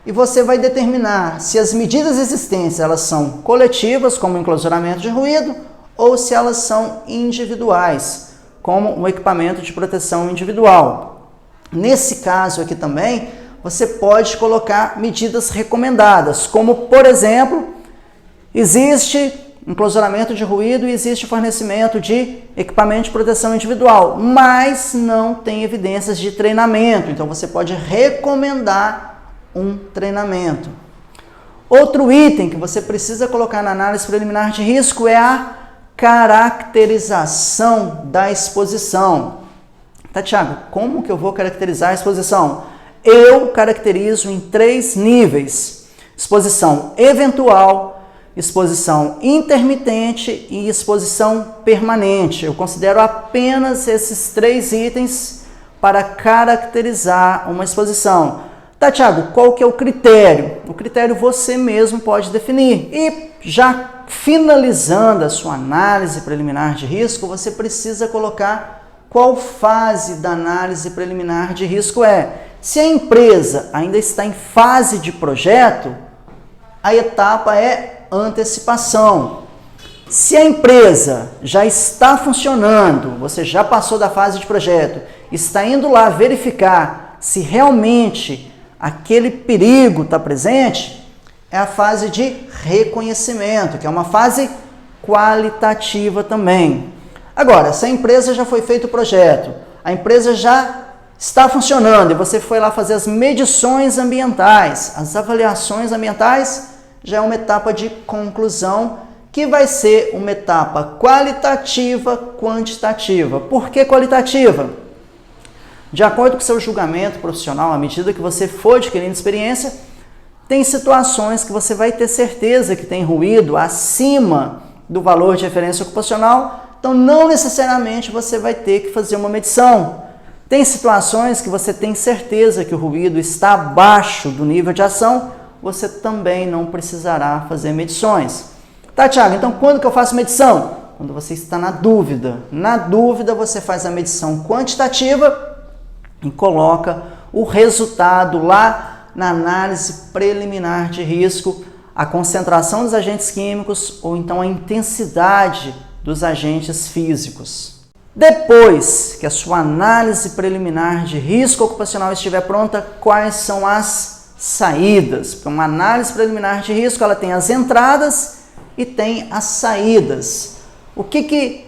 E você vai determinar se as medidas existentes elas são coletivas, como o enclausuramento de ruído, ou se elas são individuais, como um equipamento de proteção individual. Nesse caso aqui também, você pode colocar medidas recomendadas, como, por exemplo, existe enclausuramento de ruído e existe fornecimento de equipamento de proteção individual, mas não tem evidências de treinamento, então você pode recomendar um treinamento. Outro item que você precisa colocar na análise preliminar de risco é a caracterização da exposição. Tá, Thiago, como que eu vou caracterizar a exposição? Eu caracterizo em 3 níveis: exposição eventual, exposição intermitente e exposição permanente. Eu considero apenas esses 3 itens para caracterizar uma exposição. Tá, Thiago, qual que é o critério? O critério você mesmo pode definir. E já finalizando a sua análise preliminar de risco, você precisa colocar qual fase da análise preliminar de risco é. Se a empresa ainda está em fase de projeto, a etapa é antecipação. Se a empresa já está funcionando, você já passou da fase de projeto, está indo lá verificar se realmente aquele perigo está presente, é a fase de reconhecimento, que é uma fase qualitativa também. Agora, se a empresa já foi feito o projeto, a empresa já está funcionando e você foi lá fazer as medições ambientais, as avaliações ambientais, já é uma etapa de conclusão, que vai ser uma etapa qualitativa, quantitativa. Por que qualitativa? De acordo com o seu julgamento profissional, à medida que você for adquirindo experiência, tem situações que você vai ter certeza que tem ruído acima do valor de referência ocupacional, então não necessariamente você vai ter que fazer uma medição. Tem situações que você tem certeza que o ruído está abaixo do nível de ação, você também não precisará fazer medições. Tá, Thiago, então quando que eu faço medição? Quando você está na dúvida. Na dúvida, você faz a medição quantitativa e coloca o resultado lá na análise preliminar de risco, a concentração dos agentes químicos ou então a intensidade dos agentes físicos. Depois que a sua análise preliminar de risco ocupacional estiver pronta, quais são as saídas? Porque uma análise preliminar de risco, ela tem as entradas e tem as saídas. O que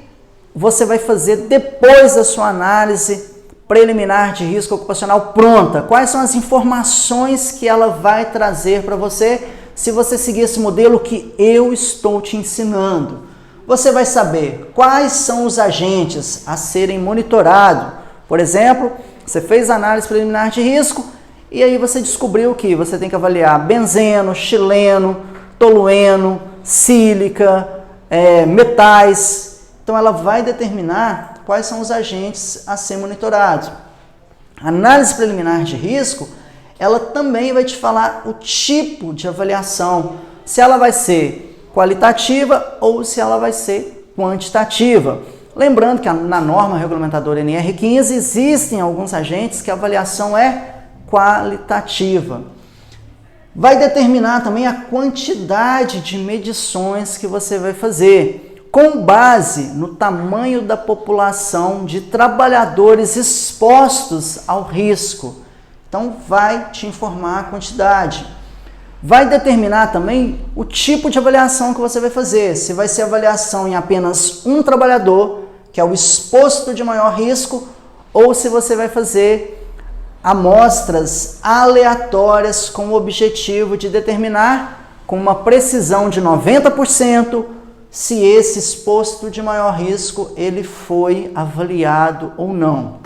você vai fazer depois da sua análise preliminar de risco ocupacional pronta? Quais são as informações que ela vai trazer para você se você seguir esse modelo que eu estou te ensinando? Você vai saber quais são os agentes a serem monitorados. Por exemplo, você fez a análise preliminar de risco e aí você descobriu que você tem que avaliar benzeno, xileno, tolueno, sílica, metais. Então ela vai determinar quais são os agentes a ser monitorados. A análise preliminar de risco, ela também vai te falar o tipo de avaliação, se ela vai ser qualitativa ou se ela vai ser quantitativa. Lembrando que na norma regulamentadora NR15 existem alguns agentes que a avaliação é qualitativa. Vai determinar também a quantidade de medições que você vai fazer, com base no tamanho da população de trabalhadores expostos ao risco. Então, vai te informar a quantidade. Vai determinar também o tipo de avaliação que você vai fazer. Se vai ser avaliação em apenas um trabalhador, que é o exposto de maior risco, ou se você vai fazer amostras aleatórias com o objetivo de determinar com uma precisão de 90% se esse exposto de maior risco ele foi avaliado ou não.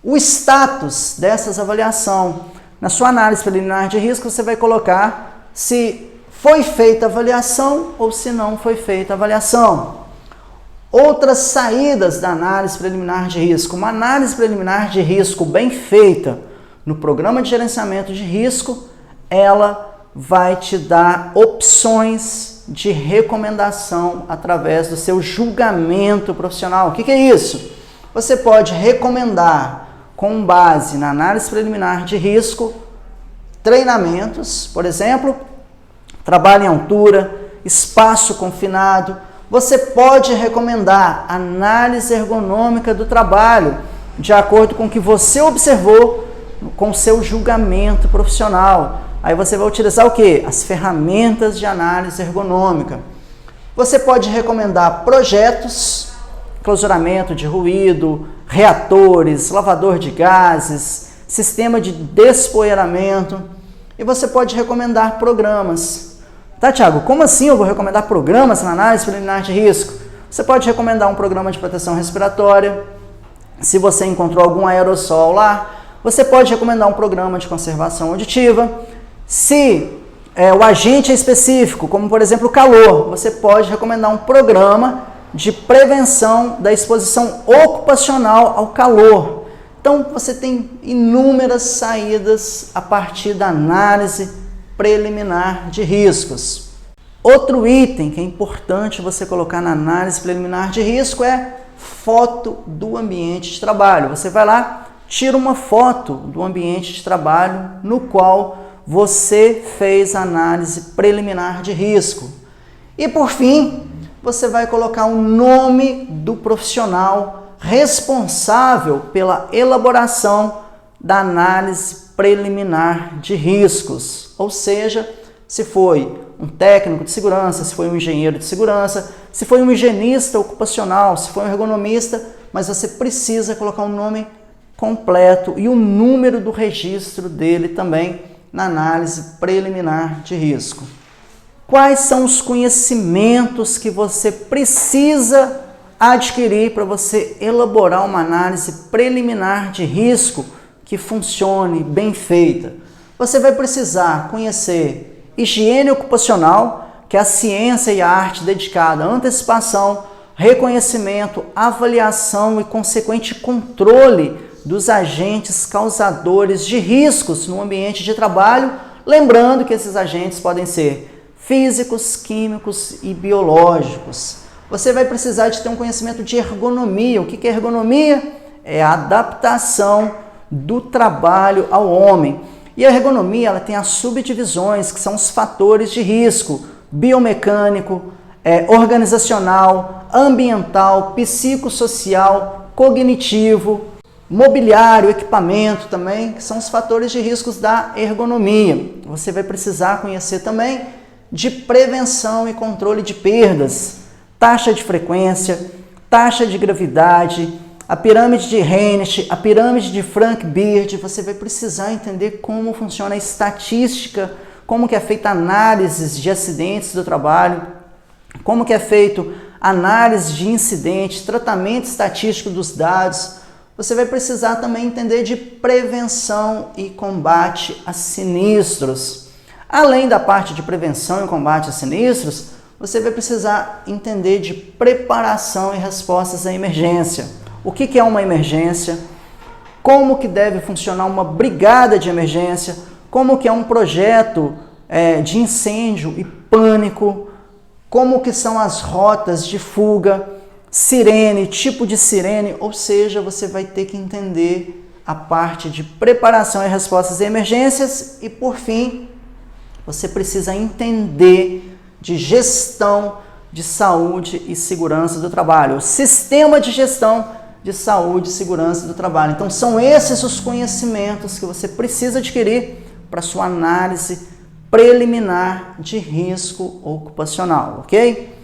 O status dessas avaliações. Na sua análise preliminar de risco, você vai colocar se foi feita a avaliação ou se não foi feita a avaliação. Outras saídas da análise preliminar de risco. Uma análise preliminar de risco bem feita no programa de gerenciamento de risco, ela vai te dar opções de recomendação através do seu julgamento profissional. O que é isso? Você pode recomendar, com base na análise preliminar de risco, treinamentos, por exemplo, trabalho em altura, espaço confinado. Você pode recomendar análise ergonômica do trabalho, de acordo com o que você observou com o seu julgamento profissional. Aí você vai utilizar o quê? As ferramentas de análise ergonômica. Você pode recomendar projetos, clausuramento de ruído, reatores, lavador de gases, sistema de despoeiramento. e você pode recomendar programas. Tá, Thiago? Como assim eu vou recomendar programas na análise preliminar de risco? Você pode recomendar um programa de proteção respiratória. Se você encontrou algum aerossol lá, você pode recomendar um programa de conservação auditiva. Se o agente é específico, como por exemplo o calor, você pode recomendar um programa de prevenção da exposição ocupacional ao calor. Então, você tem inúmeras saídas a partir da análise preliminar de riscos. Outro item que é importante você colocar na análise preliminar de risco é foto do ambiente de trabalho. Você vai lá, tira uma foto do ambiente de trabalho no qual você fez a análise preliminar de risco. E por fim, você vai colocar o nome do profissional responsável pela elaboração da análise preliminar de riscos. Ou seja, se foi um técnico de segurança, se foi um engenheiro de segurança, se foi um higienista ocupacional, se foi um ergonomista, mas você precisa colocar o nome completo e o número do registro dele também na análise preliminar de risco. Quais são os conhecimentos que você precisa adquirir para você elaborar uma análise preliminar de risco que funcione, bem feita? Você vai precisar conhecer higiene ocupacional, que é a ciência e a arte dedicada à antecipação, reconhecimento, avaliação e consequente controle dos agentes causadores de riscos no ambiente de trabalho, lembrando que esses agentes podem ser físicos, químicos e biológicos. Você vai precisar de ter um conhecimento de ergonomia. O que é ergonomia? É a adaptação do trabalho ao homem. E a ergonomia ela tem as subdivisões, que são os fatores de risco: biomecânico, organizacional, ambiental, psicossocial, cognitivo, mobiliário, equipamento também, que são os fatores de riscos da ergonomia. Você vai precisar conhecer também de prevenção e controle de perdas, taxa de frequência, taxa de gravidade, a pirâmide de Reinert, a pirâmide de Frank Beard. Você vai precisar entender como funciona a estatística, como que é feita análises de acidentes do trabalho, como que é feito análise de incidentes, tratamento estatístico dos dados. Você vai precisar também entender de prevenção e combate a sinistros. Além da parte de prevenção e combate a sinistros, você vai precisar entender de preparação e respostas à emergência. O que é uma emergência? Como que deve funcionar uma brigada de emergência? Como que é um projeto de incêndio e pânico? Como que são as rotas de fuga? Sirene, tipo de sirene, ou seja, você vai ter que entender a parte de preparação e respostas a emergências e, por fim, você precisa entender de gestão de saúde e segurança do trabalho, o sistema de gestão de saúde e segurança do trabalho. Então, são esses os conhecimentos que você precisa adquirir para sua análise preliminar de risco ocupacional, ok?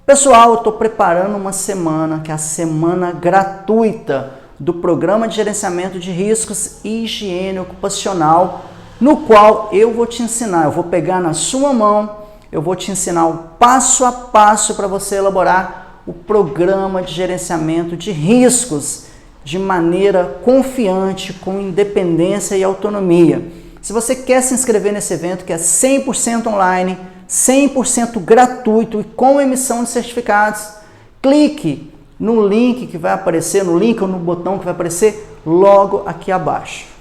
Pessoal, eu estou preparando uma semana, que é a semana gratuita do Programa de Gerenciamento de Riscos e Higiene Ocupacional, no qual eu vou te ensinar, eu vou pegar na sua mão, eu vou te ensinar o passo a passo para você elaborar o Programa de Gerenciamento de Riscos de maneira confiante, com independência e autonomia. Se você quer se inscrever nesse evento, que é 100% online, 100% gratuito e com emissão de certificados, clique no link que vai aparecer, no link ou no botão que vai aparecer logo aqui abaixo.